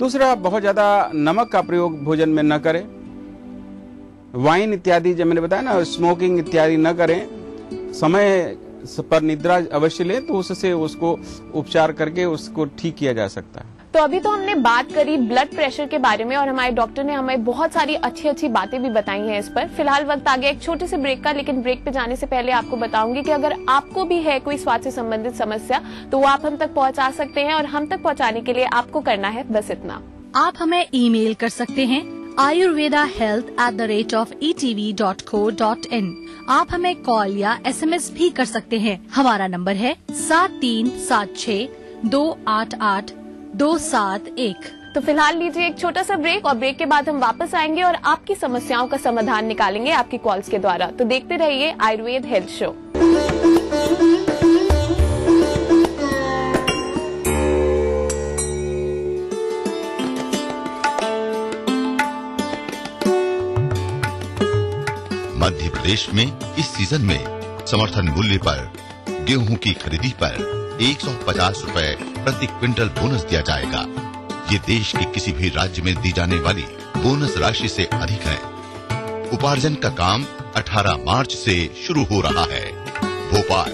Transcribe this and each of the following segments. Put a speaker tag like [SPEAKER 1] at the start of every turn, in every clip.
[SPEAKER 1] दूसरा, बहुत ज़्यादा नमक का प्रयोग भोजन में न करें। वाइन इत्यादि, जब मैंने बताया ना, स्मोकिंग इत्यादि न करें। समय पर निद्रा अवश्य लें, तो उससे उसको उपचार करके उसको ठीक किया जा सकता है।
[SPEAKER 2] तो अभी तो हमने बात करी ब्लड प्रेशर के बारे में और हमारे डॉक्टर ने हमें बहुत सारी अच्छी अच्छी बातें भी बताई हैं इस पर। फिलहाल वक्त आ गया एक छोटे से ब्रेक का, लेकिन ब्रेक पे जाने से पहले आपको बताऊंगी कि अगर आपको भी है कोई स्वास्थ्य से संबंधित समस्या तो वो आप हम तक पहुंचा सकते हैं, और हम तक पहुंचाने के लिए आपको करना है बस इतना।
[SPEAKER 3] आप हमें ईमेल कर सकते हैं ayurvedahealth@etv.co.in। आप हमें कॉल या SMS भी कर सकते हैं। हमारा नंबर है 7376288271।
[SPEAKER 2] तो फिलहाल लीजिए एक छोटा सा ब्रेक, और ब्रेक के बाद हम वापस आएंगे और आपकी समस्याओं का समाधान निकालेंगे आपकी कॉल्स के द्वारा। तो देखते रहिए आयुर्वेद हेल्थ शो।
[SPEAKER 4] मध्य प्रदेश में इस सीजन में समर्थन मूल्य पर गेहूं की खरीदी पर 150 रुपए प्रति क्विंटल बोनस दिया जाएगा। ये देश के किसी भी राज्य में दी जाने वाली बोनस राशि से अधिक है। उपार्जन का काम 18 मार्च से शुरू हो रहा है। भोपाल,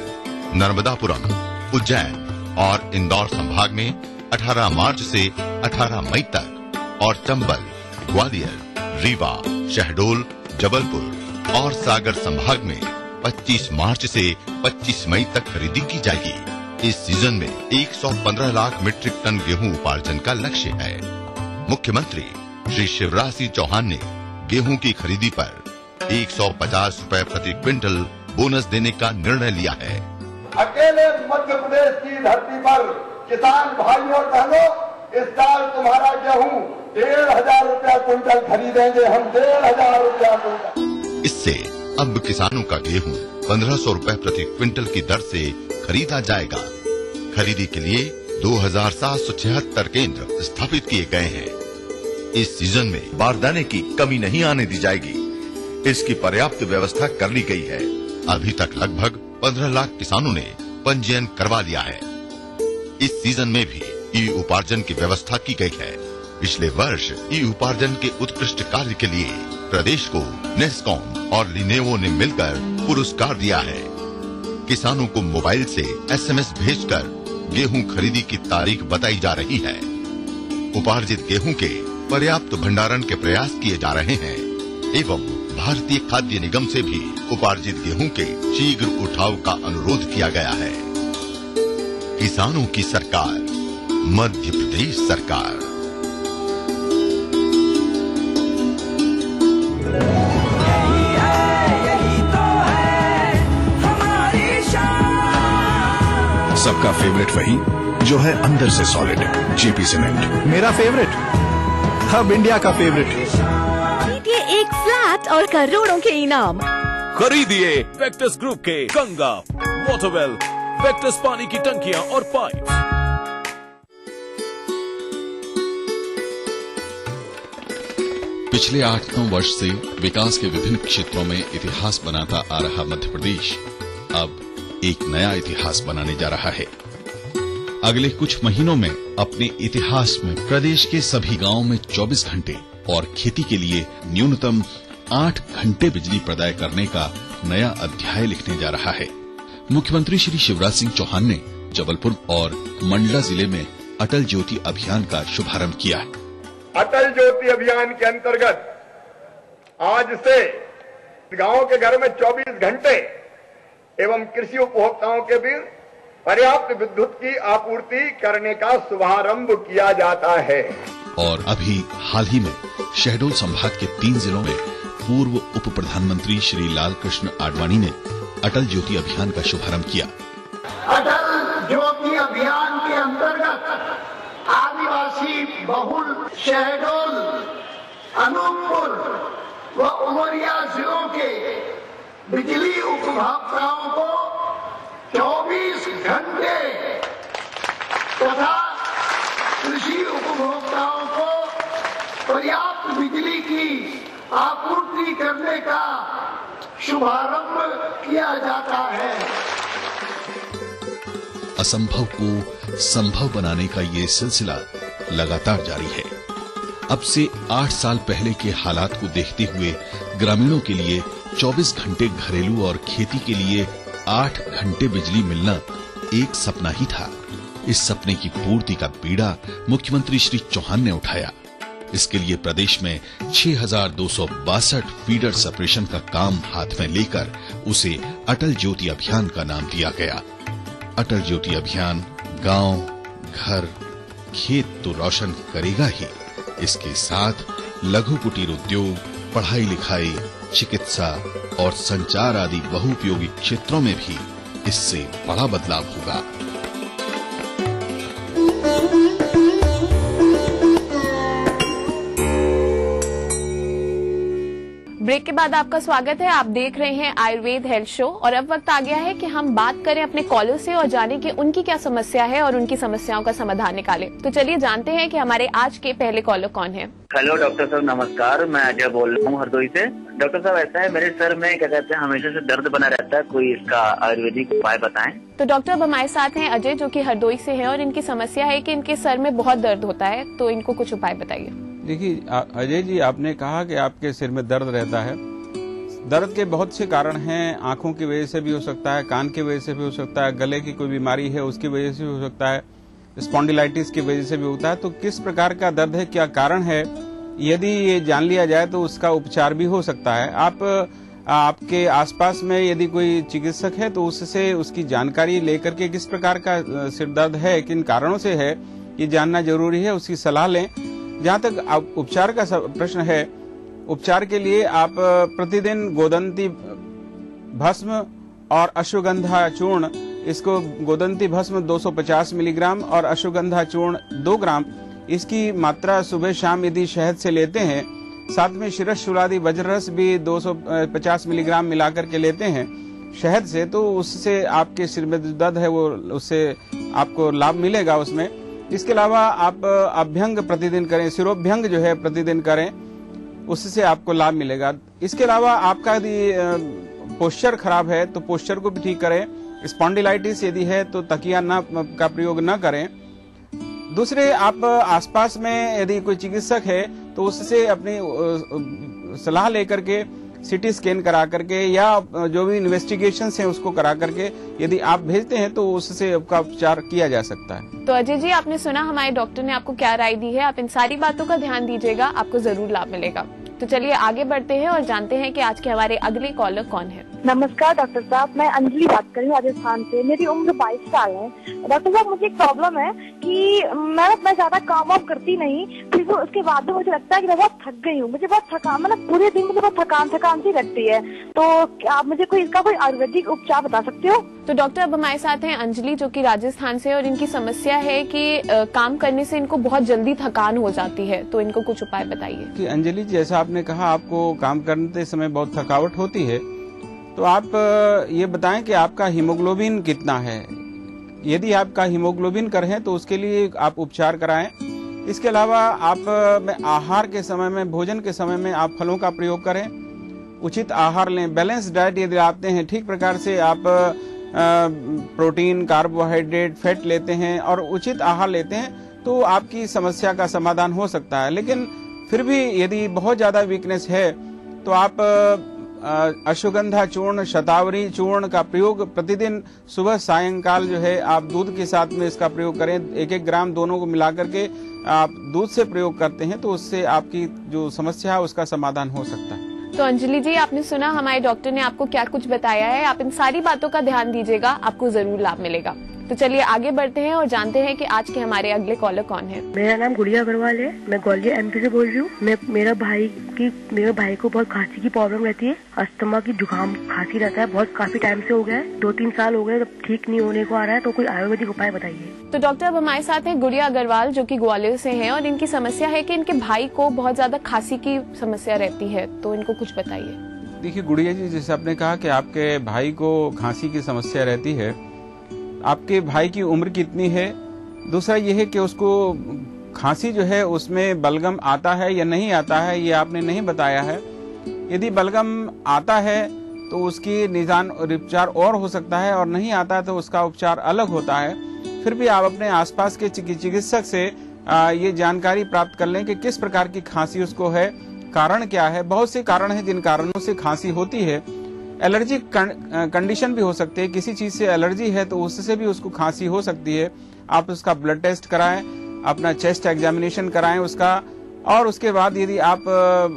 [SPEAKER 4] नर्मदापुरम, उज्जैन और इंदौर संभाग में 18 मार्च से 18 मई तक, और चंबल, ग्वालियर, रीवा, शहडोल, जबलपुर और सागर संभाग में 25 मार्च से 25 मई तक खरीदी की जाएगी। इस सीजन में 115 लाख मीट्रिक टन गेहूं उपार्जन का लक्ष्य है। मुख्यमंत्री श्री शिवराज सिंह चौहान ने गेहूं की खरीदी पर 150 रुपए प्रति क्विंटल बोनस देने का निर्णय लिया है।
[SPEAKER 5] अकेले मध्य प्रदेश की धरती पर किसान भाइयों और बहनों, इस साल तुम्हारा गेहूं 1500 रुपया क्विंटल खरीदेंगे हम, 1500 रुपया क्विंटल।
[SPEAKER 4] इससे अब किसानों का गेहूं 1500 रुपए प्रति क्विंटल की दर से खरीदा जाएगा। खरीदी के लिए 2776 केंद्र स्थापित किए गए हैं। इस सीजन में बारदाने की कमी नहीं आने दी जाएगी। इसकी पर्याप्त व्यवस्था कर ली गई है। अभी तक लगभग 15 लाख किसानों ने पंजीयन करवा लिया है। इस सीजन में भी ई उपार्जन की व्यवस्था की गई है। पिछले वर्ष ई उपार्जन के उत्कृष्ट कार्य के लिए प्रदेश को नेस्कॉम और लिनेवो ने मिलकर पुरस्कार दिया है। किसानों को मोबाइल से SMS भेजकर गेहूं खरीदी की तारीख बताई जा रही है। उपार्जित गेहूं के पर्याप्त भंडारण के प्रयास किए जा रहे हैं एवं भारतीय खाद्य निगम से भी उपार्जित गेहूं के शीघ्र उठाव का अनुरोध किया गया है। किसानों की सरकार, मध्य प्रदेश सरकार।
[SPEAKER 6] सबका फेवरेट वही जो है अंदर से सॉलिड, जेपी सीमेंट। मेरा फेवरेट, हब इंडिया का फेवरेट।
[SPEAKER 3] जीतिए एक फ्लैट और करोड़ों के इनाम।
[SPEAKER 7] खरीदिए वेक्टस ग्रुप के गंगा, वाटरवेल, वेक्टस पानी की टंकियां और पाइप।
[SPEAKER 8] पिछले 8-9 वर्ष से विकास के विभिन्न क्षेत्रों में इतिहास बनाता आ रहा मध्य प्रदेश अब एक नया इतिहास बनाने जा रहा है। अगले कुछ महीनों में अपने इतिहास में प्रदेश के सभी गांवों में 24 घंटे और खेती के लिए न्यूनतम 8 घंटे बिजली प्रदाय करने का नया अध्याय लिखने जा रहा है। मुख्यमंत्री श्री शिवराज सिंह चौहान ने जबलपुर और मंडला जिले में अटल ज्योति अभियान का शुभारंभ किया।
[SPEAKER 5] अटल ज्योति अभियान के अंतर्गत आज से गांव के घर में 24 घंटे एवं कृषि उपभोक्ताओं के बीच पर्याप्त विद्युत की आपूर्ति करने का शुभारंभ किया जाता है।
[SPEAKER 8] और अभी हाल ही में शहडोल संभाग के 3 जिलों में पूर्व उप प्रधानमंत्री श्री लाल कृष्ण आडवाणी ने अटल ज्योति अभियान का शुभारंभ किया।
[SPEAKER 9] अटल ज्योति अभियान के अंतर्गत आदिवासी बहुल शहडोल, अनूपपुर व उमरिया जिलों के बिजली उपभोक्ताओं को 24 घंटे तथा कृषि उपभोक्ताओं को पर्याप्त बिजली की आपूर्ति करने का शुभारंभ किया जाता है।
[SPEAKER 8] असंभव को संभव बनाने का ये सिलसिला लगातार जारी है। अब से 8 साल पहले के हालात को देखते हुए ग्रामीणों के लिए 24 घंटे घरेलू और खेती के लिए 8 घंटे बिजली मिलना एक सपना ही था। इस सपने की पूर्ति का बीड़ा मुख्यमंत्री श्री चौहान ने उठाया। इसके लिए प्रदेश में 6,262 फीडर सेपरेशन का काम हाथ में लेकर उसे अटल ज्योति अभियान का नाम दिया गया। अटल ज्योति अभियान गांव, घर, खेत तो रोशन करेगा ही, इसके साथ लघु कुटीर उद्योग, पढ़ाई लिखाई, चिकित्सा और संचार आदि बहुउपयोगी क्षेत्रों में भी इससे बड़ा बदलाव होगा।
[SPEAKER 2] ब्रेक के बाद आपका स्वागत है। आप देख रहे हैं आयुर्वेद हेल्थ शो और अब वक्त आ गया है कि हम बात करें अपने कॉलर से और जानें कि उनकी क्या समस्या है और उनकी समस्याओं का समाधान निकालें। तो चलिए जानते हैं कि हमारे आज के पहले कॉलर कौन है।
[SPEAKER 10] हेलो डॉक्टर साहब, नमस्कार। मैं अजय बोल रहा हूँ हरदोई से। डॉक्टर साहब, ऐसा है मेरे सर में क्या कहते हैं हमेशा से दर्द बना रहता है, कोई इसका आयुर्वेदिक उपाय बताएं।
[SPEAKER 2] तो डॉक्टर अब हमारे साथ हैं अजय, जो कि हरदोई से हैं और इनकी समस्या है कि इनके सर में बहुत दर्द होता है, तो इनको कुछ उपाय बताइए।
[SPEAKER 1] देखिए अजय जी, आपने कहा कि आपके सिर में दर्द रहता है। दर्द के बहुत से कारण हैं। आंखों की वजह से भी हो सकता है, कान की वजह से भी हो सकता है, गले की कोई बीमारी है उसकी वजह से भी हो सकता है, स्पॉन्डिलाइटिस की वजह से भी होता है। तो किस प्रकार का दर्द है, क्या कारण है, यदि ये जान लिया जाए तो उसका उपचार भी हो सकता है। आपके आसपास में यदि कोई चिकित्सक है तो उससे उसकी जानकारी लेकर के किस प्रकार का सिर दर्द है, किन कारणों से है, ये जानना जरूरी है, उसकी सलाह लें। जहाँ तक उपचार का प्रश्न है, उपचार के लिए आप प्रतिदिन गोदंती भस्म और अश्वगंधा चूर्ण, इसको गोदंती भस्म 250 मिलीग्राम और अश्वगंधा चूर्ण 2 ग्राम, इसकी मात्रा सुबह शाम यदि शहद से लेते हैं, साथ में शिरशूलादि वज्ररस भी 250 मिलीग्राम मिलाकर के लेते हैं शहद से, तो उससे आपके सिर में दर्द है वो उससे आपको लाभ मिलेगा उसमें। इसके अलावा आप अभ्यंग प्रतिदिन करें, सिरोभ्यंग जो है प्रतिदिन करें, उससे आपको लाभ मिलेगा। इसके अलावा आपका यदि पोस्चर खराब है तो पोस्चर को भी ठीक करें। स्पॉन्डिलाइटिस यदि है तो तकिया का प्रयोग न करें। दूसरे, आप आसपास में यदि कोई चिकित्सक है तो उससे अपनी सलाह लेकर के सीटी स्कैन करा करके या जो भी इन्वेस्टिगेशन है उसको करा करके यदि आप भेजते हैं तो उससे आपका उपचार किया जा सकता है।
[SPEAKER 2] तो अजय जी, आपने सुना हमारे डॉक्टर ने आपको क्या राय दी है। आप इन सारी बातों का ध्यान दीजिएगा, आपको जरूर लाभ मिलेगा। तो चलिए आगे बढ़ते हैं और जानते हैं कि आज के हमारे अगले कॉलर कौन है।
[SPEAKER 11] नमस्कार डॉक्टर साहब, मैं अंजलि बात कर रही हूँ राजस्थान से। मेरी उम्र 22 साल है। डॉक्टर साहब, मुझे एक प्रॉब्लम है कि मैं ज्यादा काम वाम करती नहीं, फिर भी उसके बाद भी मुझे लगता है कि मैं बहुत थक गई हूँ। मुझे बहुत थकान, मतलब पूरे दिन मुझे बहुत थकान सी लगती है। तो आप मुझे इसका कोई आयुर्वेदिक उपचार बता सकते हो?
[SPEAKER 2] तो डॉक्टर अब हमारे साथ हैं अंजलि, जो कि राजस्थान से, और इनकी समस्या है कि काम करने से इनको बहुत जल्दी थकान हो जाती है, तो इनको कुछ उपाय बताइए।
[SPEAKER 1] कि अंजलि, जैसा आपने कहा आपको काम करते समय बहुत थकावट होती है, तो आप ये बताएं कि आपका हीमोग्लोबिन कितना है। यदि आपका हीमोग्लोबिन कम है तो उसके लिए आप उपचार कराएं। इसके अलावा आप आहार के समय में, भोजन के समय में आप फलों का प्रयोग करें, उचित आहार लें, बैलेंस डाइट यदि आते हैं, ठीक प्रकार से आप प्रोटीन, कार्बोहाइड्रेट, फैट लेते हैं और उचित आहार लेते हैं तो आपकी समस्या का समाधान हो सकता है। लेकिन फिर भी यदि बहुत ज्यादा वीकनेस है तो आप अश्वगंधा चूर्ण, शतावरी चूर्ण का प्रयोग प्रतिदिन सुबह सायंकाल जो है आप दूध के साथ में इसका प्रयोग करें। 1-1 ग्राम दोनों को मिलाकर के आप दूध से प्रयोग करते हैं तो उससे आपकी जो समस्या है उसका समाधान हो सकता है।
[SPEAKER 2] तो अंजलि जी, आपने सुना हमारे डॉक्टर ने आपको क्या कुछ बताया है। आप इन सारी बातों का ध्यान दीजिएगा, आपको जरूर लाभ मिलेगा। तो चलिए आगे बढ़ते हैं और जानते हैं कि आज के हमारे अगले कॉलर कौन है।
[SPEAKER 12] मेरा नाम गुड़िया अग्रवाल है, मैं ग्वालियर एमपी से बोल रही हूँ। मेरे भाई को बहुत खांसी की प्रॉब्लम रहती है, अस्थमा की, जुकाम, खांसी रहता है, बहुत काफी टाइम से हो गया है, 2-3 साल हो गए, ठीक नहीं होने को आ रहा है। तो कोई आयुर्वेदिक उपाय बताइए।
[SPEAKER 2] तो डॉक्टर अब हमारे साथ है गुड़िया अग्रवाल, जो कि ग्वालियर से हैं और इनकी समस्या है कि इनके भाई को बहुत ज्यादा खांसी की समस्या रहती है, तो इनको कुछ बताइए।
[SPEAKER 1] देखिए गुड़िया जी, जैसे आपने कहा कि आपके भाई को खांसी की समस्या रहती है, आपके भाई की उम्र कितनी है? दूसरा ये है कि उसको खांसी जो है उसमें बलगम आता है या नहीं आता है, ये आपने नहीं बताया है। यदि बलगम आता है तो उसकी निदान और उपचार और हो सकता है, और नहीं आता तो उसका उपचार अलग होता है। फिर भी आप अपने आसपास के चिकित्सक से ये जानकारी प्राप्त कर लें कि किस प्रकार की खांसी उसको है, कारण क्या है। बहुत से कारण हैं जिन कारणों से खांसी होती है। एलर्जिक कंडीशन भी हो सकती है, किसी चीज से एलर्जी है तो उससे भी उसको खांसी हो सकती है। आप उसका ब्लड टेस्ट कराएं, अपना चेस्ट एग्जामिनेशन कराएं उसका, और उसके बाद यदि आप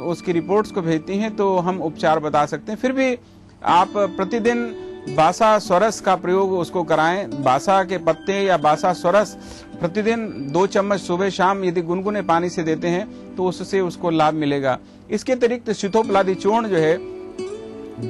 [SPEAKER 1] उसकी रिपोर्ट्स को भेजती हैं तो हम उपचार बता सकते हैं। फिर भी आप प्रतिदिन बासा स्वरस का प्रयोग उसको कराएं। बासा के पत्ते या बासा स्वरस प्रतिदिन 2 चम्मच सुबह शाम यदि गुनगुने पानी से देते हैं तो उससे उसको लाभ मिलेगा। इसके अतिरिक्त शीतोपलादी चूर्ण जो है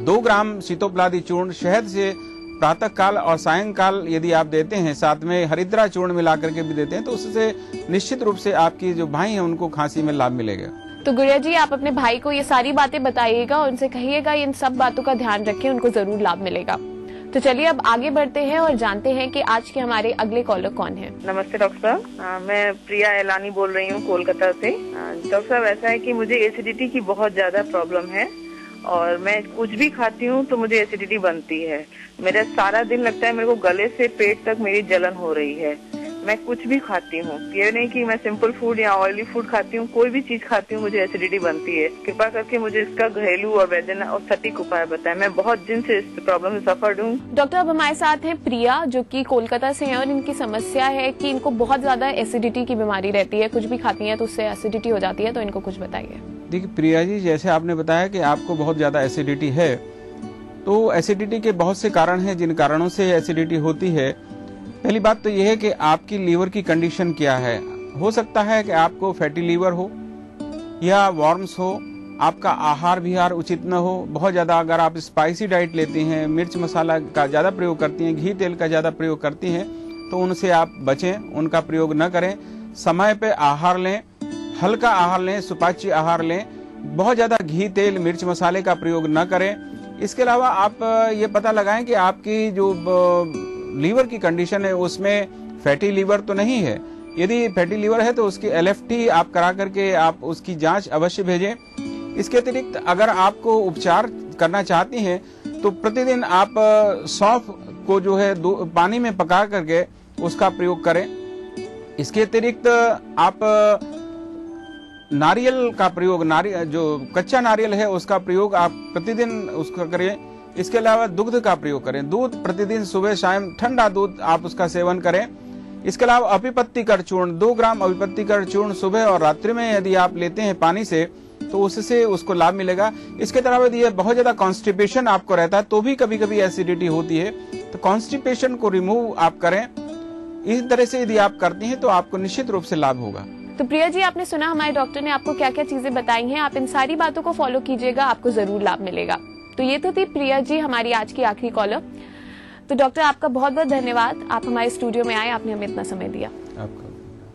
[SPEAKER 1] 2 ग्राम शीतोपलादी चूर्ण शहद से प्रातः काल और सायंकाल यदि आप देते हैं, साथ में हरिद्रा चूर्ण मिलाकर के भी देते हैं, तो उससे निश्चित रूप से आपकी जो भाई हैं उनको खांसी में लाभ मिलेगा।
[SPEAKER 2] तो गुड़िया जी, आप अपने भाई को ये सारी बातें बताइएगा, उनसे कहिएगा इन सब बातों का ध्यान रखें, उनको जरूर लाभ मिलेगा। तो चलिए अब आगे बढ़ते हैं और जानते हैं कि आज के हमारे अगले कॉलर कौन है।
[SPEAKER 13] नमस्ते डॉक्टर साहब, मैं प्रिया एलानी बोल रही हूँ कोलकाता से। डॉक्टर साहब, ऐसा है कि मुझे एसिडिटी की बहुत ज्यादा प्रॉब्लम है और मैं कुछ भी खाती हूँ तो मुझे एसिडिटी बनती है। मेरा सारा दिन लगता है मेरे को गले से पेट तक मेरी जलन हो रही है। मैं कुछ भी खाती हूँ, ये नहीं कि मैं सिंपल फूड या ऑयली फूड खाती हूँ, कोई भी चीज खाती हूँ मुझे एसिडिटी बनती है। कृपा करके मुझे इसका घरेलू और वैद्य और सटीक उपाय बताएं। मैं बहुत दिन से इस प्रॉब्लम से सफर हूँ।
[SPEAKER 2] डॉक्टर, अब हमारे साथ है प्रिया जो कि कोलकाता से हैं और इनकी समस्या है कि इनको बहुत ज्यादा एसिडिटी की बीमारी रहती है, कुछ भी खाती हैं तो उससे एसिडिटी हो जाती है, तो इनको कुछ बताइए।
[SPEAKER 1] देखिए प्रिया जी, जैसे आपने बताया कि आपको बहुत ज्यादा एसिडिटी है, तो एसिडिटी के बहुत से कारण हैं जिन कारणों से एसिडिटी होती है। पहली बात तो यह है कि आपकी लीवर की कंडीशन क्या है। हो सकता है कि आपको फैटी लीवर हो या वॉर्म्स हो, आपका आहार विहार उचित न हो, बहुत ज्यादा अगर आप स्पाइसी डाइट लेती हैं, मिर्च मसाला का ज्यादा प्रयोग करती हैं, घी तेल का ज्यादा प्रयोग करती हैं, तो उनसे आप बचें, उनका प्रयोग न करें। समय पे आहार लें, हल्का आहार लें, सुपाच्य आहार लें, बहुत ज्यादा घी तेल मिर्च मसाले का प्रयोग न करें। इसके अलावा आप ये पता लगाएं कि आपकी जो लीवर की कंडीशन है उसमें फैटी लीवर तो नहीं है। यदि फैटी लीवर है तो उसकी LFT आप करा करके आप उसकी जांच अवश्य भेजें। इसके अतिरिक्त अगर आपको उपचार करना चाहती हैं तो प्रतिदिन आप सौंफ को जो है पानी में पका करके उसका प्रयोग करें। इसके अतिरिक्त आप नारियल का प्रयोग, जो कच्चा नारियल है उसका प्रयोग आप प्रतिदिन उसका करें। इसके अलावा दूध का प्रयोग करें, दूध प्रतिदिन सुबह शाम ठंडा दूध आप उसका सेवन करें। इसके अलावा अपिपत्तिकर चूर्ण 2 ग्राम अपिपत्तिकर चूर्ण सुबह और रात्रि में यदि आप लेते हैं पानी से तो उससे उसको लाभ मिलेगा। इसके अलावा यदि बहुत ज्यादा कॉन्स्टिपेशन आपको रहता है तो भी कभी कभी एसिडिटी होती है, तो कॉन्स्टिपेशन को रिमूव आप करें। इस तरह से यदि आप करती हैं तो आपको निश्चित रूप से लाभ होगा।
[SPEAKER 2] तो प्रिया जी, आपने सुना हमारे डॉक्टर ने आपको क्या क्या चीजें बताई हैं, आप इन सारी बातों को फॉलो कीजिएगा, आपको जरूर लाभ मिलेगा। तो ये तो थी प्रिया जी, हमारी आज की आखिरी कॉलर। तो डॉक्टर आपका बहुत बहुत धन्यवाद, आप हमारे स्टूडियो में आए, आपने हमें इतना समय दिया।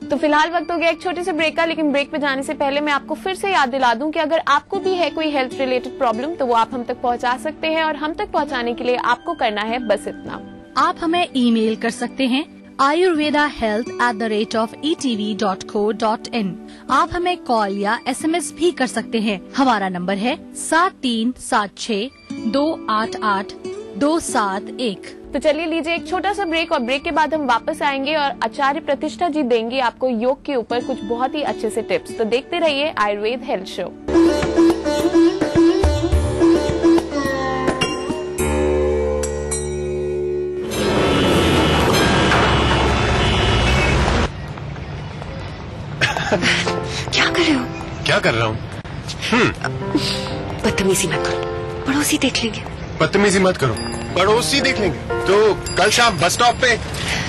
[SPEAKER 2] तो फिलहाल वक्त हो गया एक छोटे से ब्रेक का, लेकिन ब्रेक पे जाने से पहले मैं आपको फिर से याद दिला दूं कि अगर आपको भी है कोई हेल्थ रिलेटेड प्रॉब्लम तो वो आप हम तक पहुंचा सकते हैं, और हम तक पहुंचाने के लिए आपको करना है बस इतना।
[SPEAKER 3] आप हमें ईमेल कर सकते हैं ayurvedahealth@etv.co.in। आप हमें कॉल या SMS भी कर सकते हैं। हमारा नंबर है 7376288271।
[SPEAKER 2] तो चलिए लीजिए एक छोटा सा ब्रेक, और ब्रेक के बाद हम वापस आएंगे और आचार्य प्रतिष्ठा जी देंगे आपको योग के ऊपर कुछ बहुत ही अच्छे से टिप्स। तो देखते रहिए आयुर्वेद हेल्थ शो।
[SPEAKER 14] क्या कर रहे हो?
[SPEAKER 15] क्या कर रहा हूँ?
[SPEAKER 14] बदतमीजी मत करो, पड़ोसी देख लेंगे।
[SPEAKER 15] बदतमीजी मत करो, पड़ोसी देख लेंगे। तो कल शाम बस स्टॉप पे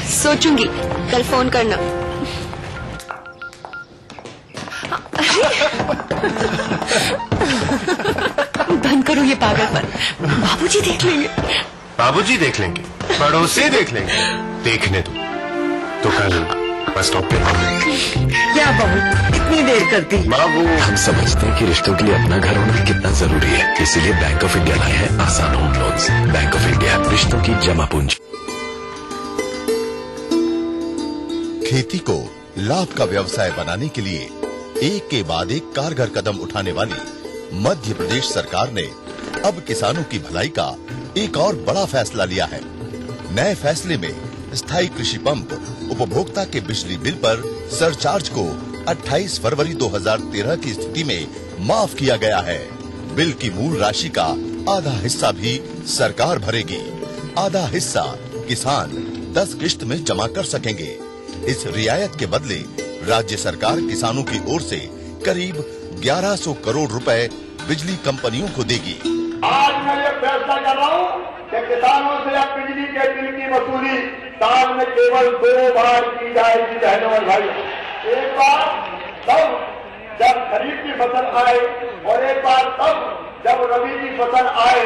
[SPEAKER 14] सोचूंगी, कल फोन करना। बंद करो ये पागलपन, बाबूजी देख लेंगे।
[SPEAKER 15] बाबूजी देख लेंगे, पड़ोसी देख लेंगे, देखने दो। तो कल बस स्टॉप पे
[SPEAKER 16] क्या बहू इतनी देर करती?
[SPEAKER 15] बाबू,
[SPEAKER 6] हम समझते हैं कि रिश्तों के लिए अपना घर होना कितना जरूरी है, इसीलिए बैंक ऑफ इंडिया लाए हैं आसान home loans. Bank of India, रिश्तों की जमा पूंजी।
[SPEAKER 4] खेती को लाभ का व्यवसाय बनाने के लिए एक के बाद एक कारगर कदम उठाने वाली मध्य प्रदेश सरकार ने अब किसानों की भलाई का एक और बड़ा फैसला लिया है। नए फैसले में स्थायी कृषि पंप उपभोक्ता के बिजली बिल पर सरचार्ज को 28 फरवरी 2013 की स्थिति में माफ किया गया है। बिल की मूल राशि का आधा हिस्सा भी सरकार भरेगी। आधा हिस्सा किसान 10 किश्त में जमा कर सकेंगे। इस रियायत के बदले राज्य सरकार किसानों की ओर से करीब 1100 करोड़ रुपए बिजली कंपनियों को देगी।
[SPEAKER 5] आज मैं ये फैसला कर रहा हूँ कि किसानों से अब बिजली के बिल की वसूली साल में केवल 2 बार की जाएगी बहनों और भाई। एक बार तब जब खरीफ की फसल आए और एक बार तब जब रबी की फसल आए।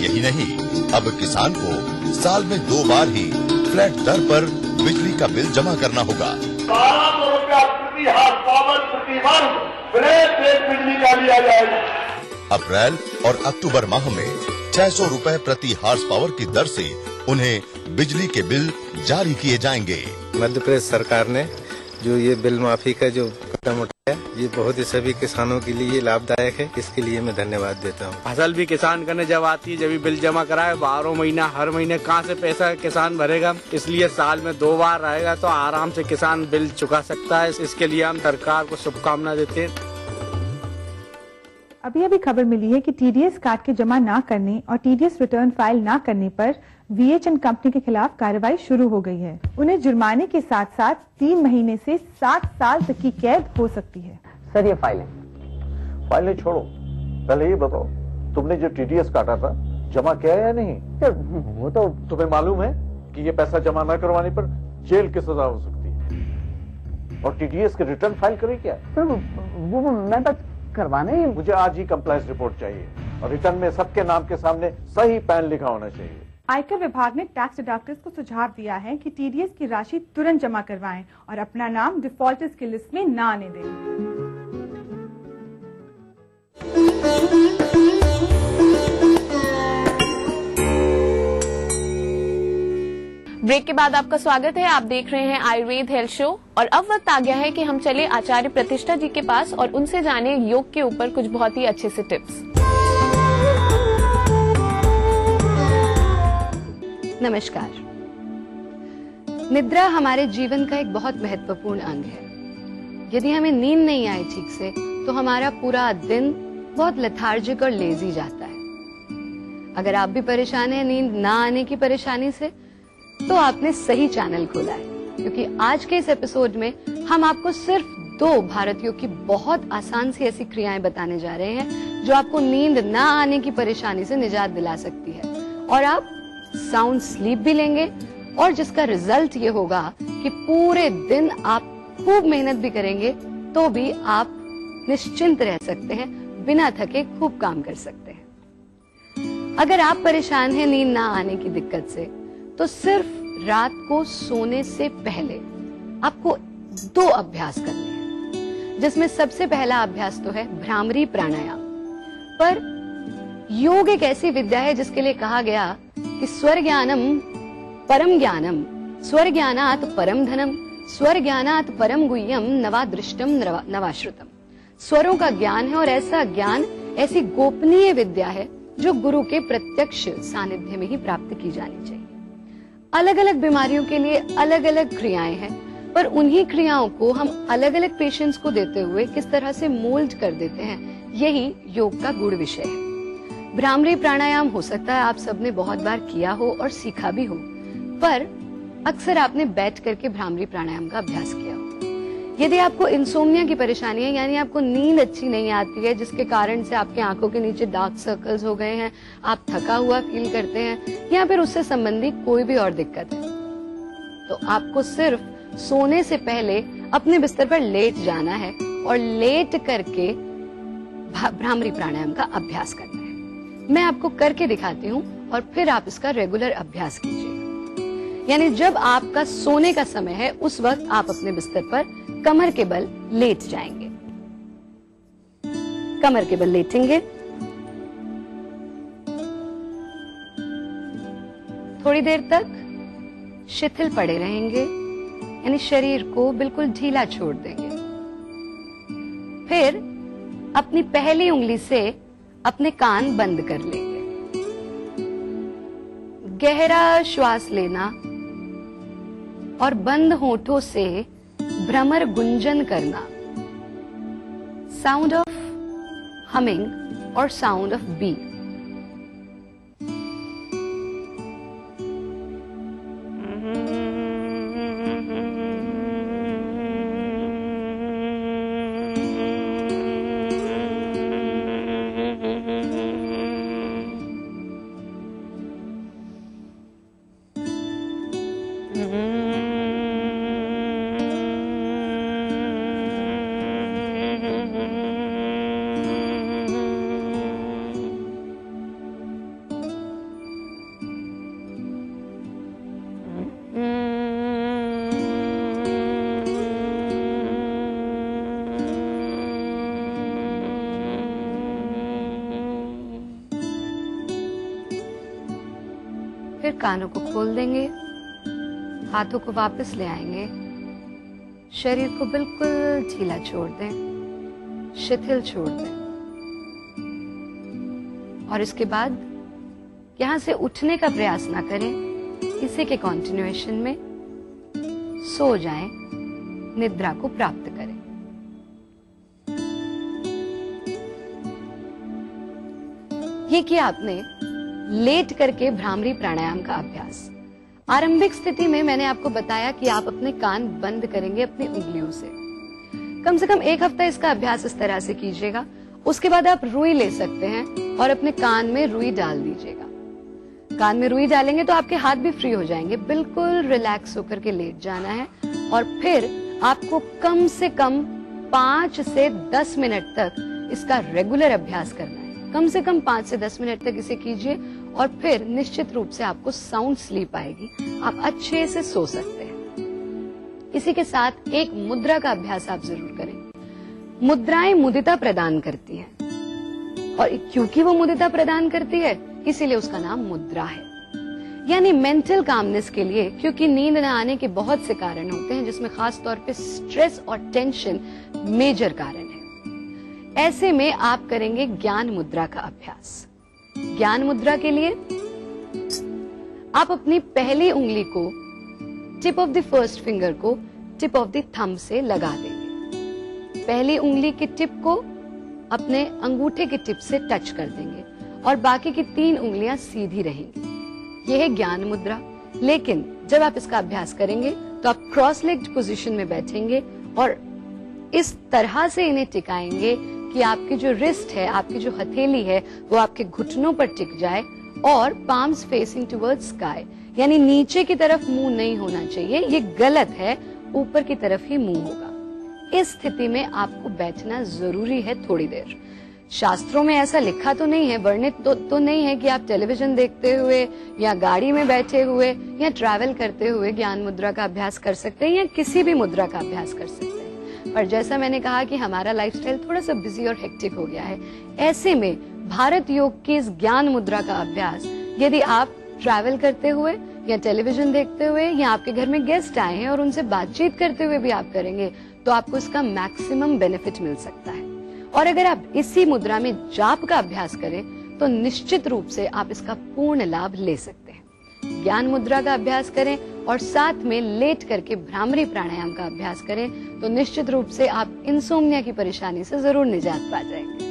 [SPEAKER 4] यही नहीं, अब किसान को साल में 2 बार ही फ्लैट दर पर बिजली का बिल जमा करना होगा।
[SPEAKER 5] 1200 रुपया प्रति हाथ पावर प्रति वर्ष फ्लैट रेट बिजली का लिया जाएगा।
[SPEAKER 4] अप्रैल और अक्टूबर माह में 600 रुपए प्रति हार्स पावर की दर से उन्हें बिजली के बिल जारी किए जाएंगे।
[SPEAKER 17] मध्य प्रदेश सरकार ने जो ये बिल माफी का जो कदम उठाया, ये बहुत ही सभी किसानों के लिए लाभदायक है। इसके लिए मैं धन्यवाद देता हूँ।
[SPEAKER 18] फसल भी किसान करने जब आती है, जब भी बिल जमा कराए 12 महीना, हर महीने कहाँ से पैसा किसान भरेगा। इसलिए साल में 2 बार रहेगा तो आराम से किसान बिल चुका सकता है। इसके लिए हम सरकार को शुभकामना देते हैं।
[SPEAKER 19] अभी खबर मिली है कि टीडीएस काट के जमा ना करने और टीडीएस रिटर्न फाइल ना करने पर VHN कंपनी के खिलाफ कार्रवाई शुरू हो गई है। उन्हें जुर्माने के साथ साथ 3 महीने से 7 साल तक की कैद हो सकती है।
[SPEAKER 20] सर, ये फाइलें छोड़ो, पहले ये बताओ तुमने जो टीडीएस काटा था जमा किया या नहीं? वो तो तुम्हें मालूम है कि ये पैसा जमा न करवाने पर जेल की सजा हो सकती है। और टीडीएस के रिटर्न फाइल करी क्या? वो मैं बस करवाने ही। मुझे आज ही कंप्लायंस रिपोर्ट चाहिए और रिटर्न में सबके नाम के सामने सही पैन लिखा होना चाहिए।
[SPEAKER 19] आयकर विभाग ने टैक्स डिडक्टर्स को सुझाव दिया है कि टीडीएस की राशि तुरंत जमा करवाएं और अपना नाम डिफॉल्टर्स की लिस्ट में न आने दें।
[SPEAKER 2] ब्रेक के बाद आपका स्वागत है। आप देख रहे हैं आयुर्वेद हेल्थ शो और अब वक्त आ गया है कि हम चले आचार्य प्रतिष्ठा जी के पास और उनसे जाने योग के ऊपर कुछ बहुत ही अच्छे से टिप्स।
[SPEAKER 21] नमस्कार। निद्रा हमारे जीवन का एक बहुत महत्वपूर्ण अंग है। यदि हमें नींद नहीं आए ठीक से तो हमारा पूरा दिन बहुत लेथार्जिक और लेजी जाता है। अगर आप भी परेशान हैं नींद ना आने की परेशानी से, तो आपने सही चैनल खोला है, क्योंकि आज के इस एपिसोड में हम आपको सिर्फ 2 भारतीयों की बहुत आसान सी ऐसी क्रियाएं बताने जा रहे हैं जो आपको नींद ना आने की परेशानी से निजात दिला सकती है और आप साउंड स्लीप भी लेंगे और जिसका रिजल्ट ये होगा कि पूरे दिन आप खूब मेहनत भी करेंगे तो भी आप निश्चिंत रह सकते हैं, बिना थके खूब काम कर सकते हैं। अगर आप परेशान हैं नींद ना आने की दिक्कत से, तो सिर्फ रात को सोने से पहले आपको 2 अभ्यास करने हैं, जिसमें सबसे पहला अभ्यास तो है भ्रामरी प्राणायाम। पर योग एक ऐसी विद्या है जिसके लिए कहा गया कि स्वर ज्ञानम परम ज्ञानम, स्वर ज्ञानात परम धनम, स्वर ज्ञानात परम गुह्यम, नवा दृष्टम नवा श्रुतम। स्वरों का ज्ञान है और ऐसा ज्ञान, ऐसी गोपनीय विद्या है जो गुरु के प्रत्यक्ष सानिध्य में ही प्राप्त की जानी चाहिए। अलग अलग बीमारियों के लिए अलग अलग क्रियाएं हैं, पर उन्हीं क्रियाओं को हम अलग अलग पेशेंट्स को देते हुए किस तरह से मोल्ड कर देते हैं, यही योग का गुण विषय है। भ्रामरी प्राणायाम हो सकता है आप सबने बहुत बार किया हो और सीखा भी हो, पर अक्सर आपने बैठ करके भ्रामरी प्राणायाम का अभ्यास किया हो। यदि आपको इंसोम्निया की परेशानी है, यानी आपको नींद अच्छी नहीं आती है, जिसके कारण से आपके आंखों के नीचे डार्क सर्कल्स हो गए हैं, आप थका हुआ फील करते हैं, या फिर उससे संबंधी कोई भी और दिक्कत है, तो आपको सिर्फ सोने से पहले अपने बिस्तर पर लेट जाना है और लेट करके भ्रामरी प्राणायाम का अभ्यास करना है। मैं आपको करके दिखाती हूँ और फिर आप इसका रेगुलर अभ्यास कीजिए। यानी जब आपका सोने का समय है उस वक्त आप अपने बिस्तर पर कमर के बल लेट जाएंगे। कमर के बल लेटेंगे, थोड़ी देर तक शिथिल पड़े रहेंगे, यानी शरीर को बिल्कुल ढीला छोड़ देंगे। फिर अपनी पहली उंगली से अपने कान बंद कर लेंगे। गहरा श्वास लेना और बंद होठों से भ्रमर गुंजन करना, साउंड ऑफ हमिंग और साउंड ऑफ बी। फिर कानों को खोल देंगे, हाथों को वापस ले आएंगे, शरीर को बिल्कुल ढीला छोड़ दें, शिथिल छोड़ दें। और इसके बाद यहां से उठने का प्रयास ना करें, इसी के कंटिन्यूएशन में सो जाएं, निद्रा को प्राप्त करें। ये किया आपने लेट करके भ्रामरी प्राणायाम का अभ्यास। आरंभिक स्थिति में मैंने आपको बताया कि आप अपने कान बंद करेंगे अपनी उंगलियों से। कम से कम 1 हफ्ता इसका अभ्यास इस तरह से कीजिएगा। उसके बाद आप रुई ले सकते हैं और अपने कान में रुई डाल दीजिएगा। कान में रुई डालेंगे तो आपके हाथ भी फ्री हो जाएंगे। बिल्कुल रिलैक्स होकर के लेट जाना है और फिर आपको कम से कम 5 से 10 मिनट तक इसका रेगुलर अभ्यास करना है। कम से कम 5 से 10 मिनट तक इसे कीजिए और फिर निश्चित रूप से आपको साउंड स्लीप आएगी, आप अच्छे से सो सकते हैं। इसी के साथ एक मुद्रा का अभ्यास आप जरूर करें। मुद्राएं मुदिता प्रदान करती हैं और क्योंकि वो मुदिता प्रदान करती है इसीलिए उसका नाम मुद्रा है। यानी मेंटल कामनेस के लिए, क्योंकि नींद न आने के बहुत से कारण होते हैं जिसमें खास तौर पे स्ट्रेस और टेंशन मेजर कारण है। ऐसे में आप करेंगे ज्ञान मुद्रा का अभ्यास। ज्ञान मुद्रा के लिए आप अपनी पहली उंगली को, tip of the first finger को टिप ऑफ द थंब से लगा देंगे। पहली उंगली की टिप को अपने अंगूठे की टिप से टच कर देंगे और बाकी की 3 उंगलियां सीधी रहेंगी। यह है ज्ञान मुद्रा। लेकिन जब आप इसका अभ्यास करेंगे तो आप क्रॉस लेग्ड पोजीशन में बैठेंगे और इस तरह से इन्हें टिकाएंगे कि आपकी जो रिस्ट है, आपकी जो हथेली है, वो आपके घुटनों पर टिक जाए और पाम्स फेसिंग टुवर्ड्स स्काई, यानी नीचे की तरफ मुंह नहीं होना चाहिए, ये गलत है, ऊपर की तरफ ही मुंह होगा। इस स्थिति में आपको बैठना जरूरी है थोड़ी देर। शास्त्रों में ऐसा लिखा तो नहीं है, वर्णित तो नहीं है कि आप टेलीविजन देखते हुए या गाड़ी में बैठे हुए या ट्रैवल करते हुए ज्ञान मुद्रा का अभ्यास कर सकते हैं या किसी भी मुद्रा का अभ्यास कर सकते हैं। पर जैसा मैंने कहा कि हमारा लाइफस्टाइल थोड़ा सा बिजी और हेक्टिक हो गया है, ऐसे में भारत योग की इस ज्ञान मुद्रा का अभ्यास यदि आप ट्रैवल करते हुए या टेलीविजन देखते हुए या आपके घर में गेस्ट आए हैं और उनसे बातचीत करते हुए भी आप करेंगे तो आपको इसका मैक्सिमम बेनिफिट मिल सकता है। और अगर आप इसी मुद्रा में जाप का अभ्यास करें तो निश्चित रूप से आप इसका पूर्ण लाभ ले सकते हैं। ज्ञान मुद्रा का अभ्यास करें और साथ में लेट करके भ्रामरी प्राणायाम का अभ्यास करें तो निश्चित रूप से आप इंसोम्निया की परेशानी से जरूर निजात पा जाएंगे।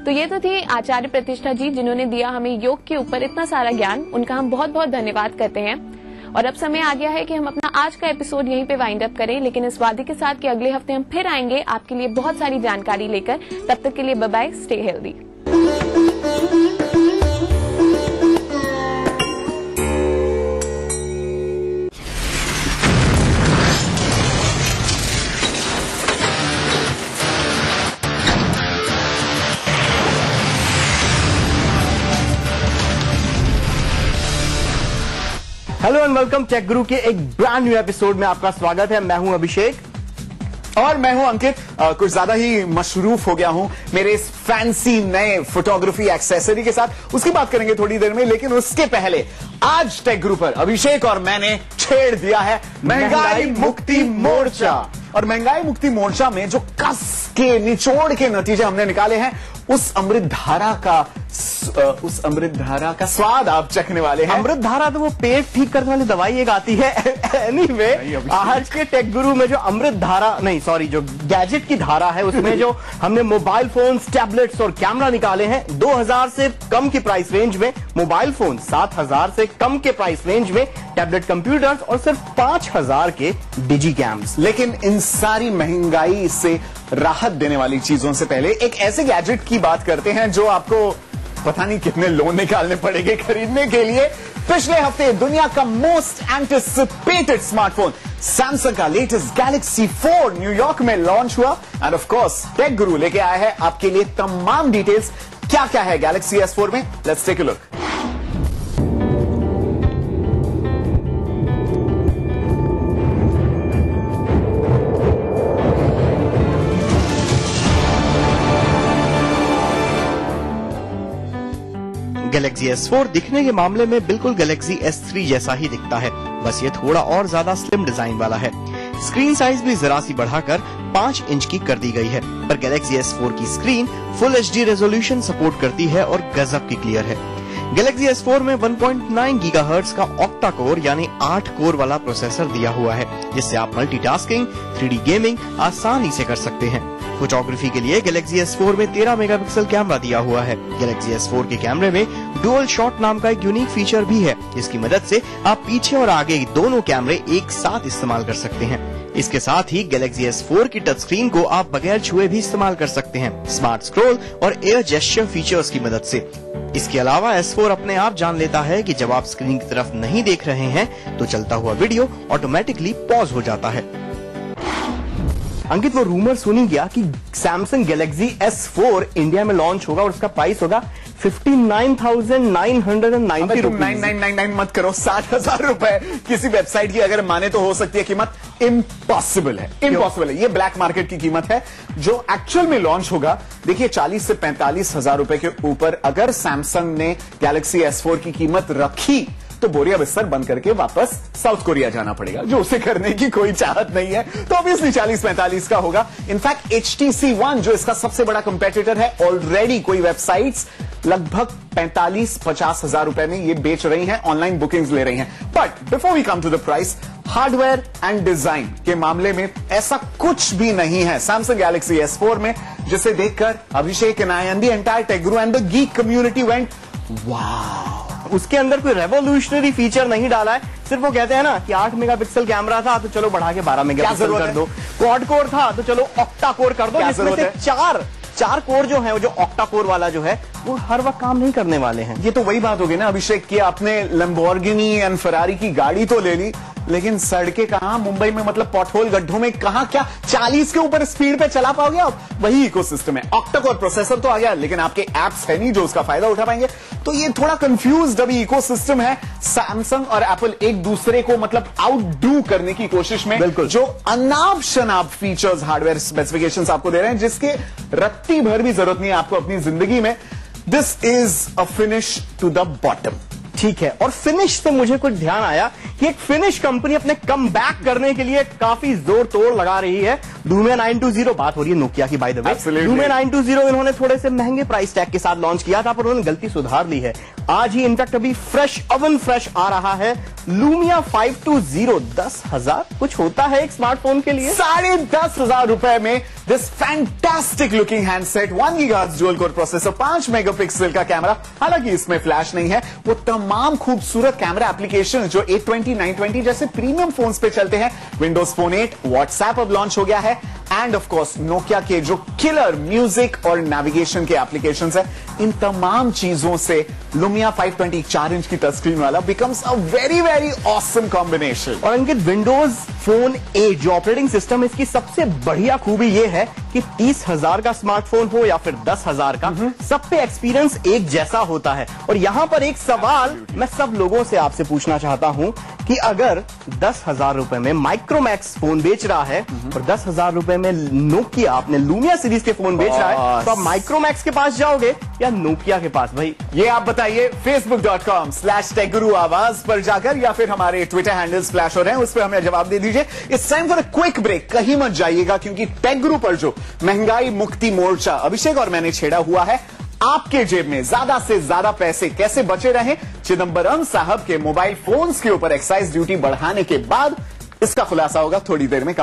[SPEAKER 2] तो ये तो थी आचार्य प्रतिष्ठा जी, जिन्होंने दिया हमें योग के ऊपर इतना सारा ज्ञान। उनका हम बहुत बहुत धन्यवाद करते हैं। और अब समय आ गया है कि हम अपना आज का एपिसोड यहीं पे वाइंड अप करें, लेकिन इस वादे के साथ कि अगले हफ्ते हम फिर आएंगे आपके लिए बहुत सारी जानकारी लेकर। तब तक के लिए bye bye, stay healthy.
[SPEAKER 7] Hello and welcome. Tech Guru के एक ब्रांड न्यू एपिसोड में आपका स्वागत है। मैं हूं अभिषेक और मैं हूं अंकित। कुछ ज्यादा ही मशरूफ हो गया हूं मेरे इस फैंसी नए फोटोग्राफी एक्सेसरी के साथ। उसकी बात करेंगे थोड़ी देर में, लेकिन उसके पहले आज टेक गुरु पर अभिषेक और मैंने छेड़ दिया है महंगाई मुक्ति मोर्चा। और महंगाई मुक्ति मोर्चा में जो कस के निचोड़ के नतीजे हमने निकाले हैं, उस अमृत धारा का उस अमृत धारा का स्वाद आप चखने वाले हैं।
[SPEAKER 9] अमृत धारा तो वो पेट ठीक करने वाली दवाई एक आती है। एनीवे, आज के टेक गुरु में जो अमृत धारा नहीं सॉरी जो गैजेट की धारा है उसमें जो हमने मोबाइल फोन, टैबलेट्स और कैमरा निकाले हैं 2000 से कम की प्राइस रेंज में, मोबाइल फोन 7000 से कम के प्राइस रेंज में, टैबलेट कंप्यूटर्स और सिर्फ 5000 के डिजी कैम्स।
[SPEAKER 7] लेकिन इन सारी महंगाई से राहत देने वाली चीजों से पहले एक ऐसे गैजेट की बात करते हैं जो आपको पता नहीं कितने लोन निकालने पड़ेंगे खरीदने के लिए। पिछले हफ्ते दुनिया का मोस्ट एंटिसिपेटेड स्मार्टफोन सैमसंग का लेटेस्ट गैलेक्सी 4 न्यूयॉर्क में लॉन्च हुआ एंड ऑफ कोर्स टेक गुरु लेके आया है आपके लिए तमाम डिटेल्स क्या क्या है गैलेक्सी S4 में। Let's take a look.
[SPEAKER 9] Galaxy S4 दिखने के मामले में बिल्कुल गैलेक्सी S3 जैसा ही दिखता है, बस ये थोड़ा और ज्यादा स्लिम डिजाइन वाला है। स्क्रीन साइज भी जरा सी बढ़ाकर 5 इंच की कर दी गई है, पर गैलेक्सी S4 की screen full HD resolution support करती है और गजब की क्लियर है। गैलेक्सी S4 में 1.9 गीगाहर्ट्ज का ऑक्टा कोर यानी 8 कोर वाला प्रोसेसर दिया हुआ है, जिससे आप मल्टीटास्किंग, 3D गेमिंग आसानी से कर सकते हैं। फोटोग्राफी के लिए गैलेक्सी S4 में 13 मेगापिक्सल कैमरा दिया हुआ है। गैलेक्सी S4 के कैमरे में डुअल शॉट नाम का एक यूनिक फीचर भी है, जिसकी मदद से आप पीछे और आगे दोनों कैमरे एक साथ इस्तेमाल कर सकते हैं। इसके साथ ही गैलेक्सी S4 की टच स्क्रीन को आप बगैर छुए भी इस्तेमाल कर सकते हैं, स्मार्ट स्क्रॉल और एयर जेस्चर फीचर्स की मदद से। इसके अलावा S4 अपने आप जान लेता है कि जब आप स्क्रीन की तरफ नहीं देख रहे हैं तो चलता हुआ वीडियो ऑटोमेटिकली पॉज हो जाता है। अंकित, वो रूमर सुनी गया कि सैमसंग गैलेक्सी S4 इंडिया में लॉन्च होगा और उसका प्राइस होगा 59,990 रुपीज।
[SPEAKER 7] 9999 मत करो, 60,000 रुपए किसी वेबसाइट की अगर माने तो हो सकती है कीमत। इम्पॉसिबल है, इम्पॉसिबल है। ये ब्लैक मार्केट की कीमत है जो एक्चुअल में लॉन्च होगा। देखिए 40 से 45,000 रुपए के ऊपर अगर सैमसंग ने गैलेक्सी S4 की कीमत रखी तो बोरिया बिस्तर बंद करके वापस साउथ कोरिया जाना पड़ेगा, जो उसे करने की कोई चाहत नहीं है। तो ऑब्वियसली 40-45 का होगा। इनफैक्ट HTC One जो इसका सबसे बड़ा कंपेटिटर है, ऑलरेडी कोई वेबसाइट्स लगभग 45-50 हजार रुपए में ये बेच रही हैं, ऑनलाइन बुकिंग्स ले रही हैं। But before we come to the price, hardware and design के मामले में ऐसा कुछ भी नहीं है सैमसंग गैलेक्सी S4 में जिसे देखकर Abhishek and I and the entire tech guru and the geek community went wow.
[SPEAKER 9] उसके अंदर कोई रेवोल्यूशनरी फीचर नहीं डाला है, सिर्फ वो कहते हैं ना कि 8 मेगापिक्सल कैमरा था तो चलो बढ़ा के 12 मेगापिक्सल कर दो, क्वाड कोर था तो चलो ऑक्टा कोर कर दो, जिसमें से चार कोर जो है, जो ऑक्टा कोर वाला जो है वो हर वक्त काम नहीं करने वाले हैं।
[SPEAKER 7] ये तो वही बात होगी ना अभिषेक कि आपने लैम्बोर्गिनी एंड फरारी की गाड़ी तो ले ली, लेकिन सड़कें कहां मुंबई में, मतलब पॉटहोल गड्ढों में कहां क्या 40 के ऊपर स्पीड पे चला पाओगे आप? वही इकोसिस्टम है। ऑक्टा कोर प्रोसेसर तो आ गया, लेकिन आपके एप्स है नहीं जो उसका फायदा उठा पाएंगे। तो ये थोड़ा कंफ्यूज्ड अभी इकोसिस्टम है। सैमसंग और एप्पल एक दूसरे को मतलब आउटडू करने की कोशिश में, बिल्कुल जो अनाप शनाप फीचर्स, हार्डवेयर स्पेसिफिकेशंस आपको दे रहे हैं जिसके रत्ती भर भी जरूरत नहीं है आपको अपनी जिंदगी में। This is a finish to the bottom.
[SPEAKER 9] ठीक है, और फिनिश से मुझे कुछ ध्यान आया कि एक फिनिश कंपनी अपने कम बैक करने के लिए काफी जोर तोड़ लगा रही है। लूमिया 920, बात हो रही है नोकिया की बाय द वे। लूमिया 920 इन्होंने थोड़े से महंगे प्राइस टैग के साथ लॉन्च किया था, पर उन्होंने गलती सुधार ली है। आज ही इनफैक्ट अभी फ्रेश आ रहा है लूमिया 520। 10,000 कुछ होता है एक स्मार्टफोन के लिए।
[SPEAKER 7] 10,500 रुपए में this fantastic looking handset, 1 gigahertz dual core processor, 5 megapixel का कैमरा, हालांकि इसमें फ्लैश नहीं है। वो तमाम खूबसूरत कैमरा एप्लीकेशन जो 820, 920 जैसे प्रीमियम फोन्स पे चलते हैं। विंडोज फोन 8, व्हाट्सएप अब लॉन्च हो गया है एंड ऑफ कोर्स नोकिया के जो किलर म्यूजिक और नेविगेशन के एप्लीकेशंस है, इन तमाम चीजों से लुमिया 520 4 इंच की टच स्क्रीन वाला becomes a very very awesome combination.
[SPEAKER 9] और इनके विंडोज फोन 8 जो ऑपरेटिंग सिस्टम है, इसकी सबसे बढ़िया खूबी ये है कि 30,000 का स्मार्टफोन हो या फिर 10,000 का, सब पे एक्सपीरियंस एक जैसा होता है। और यहां पर एक सवाल मैं सब लोगों से आपसे पूछना चाहता हूं कि अगर 10,000 रुपए में माइक्रोमैक्स फोन बेच रहा है और 10,000 रुपए में नोकिया अपने लूमिया सीरीज के फोन बेच रहा है, तो आप माइक्रोमैक्स के पास जाओगे या नोकिया के पास? भाई
[SPEAKER 7] ये आप बताइए। facebook.com/techguru आवाज पर जाकर या फिर हमारे ट्विटर हैंडल्स फ्लैश हो रहे हैं, उस पर हमें जवाब दे दीजिए। It's time for a quick break, कहीं मत जाइएगा क्योंकि टेक गुरु पर जो महंगाई मुक्ति मोर्चा अभिषेक और मैंने छेड़ा हुआ है, आपके जेब में ज्यादा से ज्यादा पैसे कैसे बचे रहें, चिदंबरम साहब के मोबाइल फोन्स के ऊपर एक्साइज ड्यूटी बढ़ाने के बाद इसका खुलासा होगा थोड़ी देर में।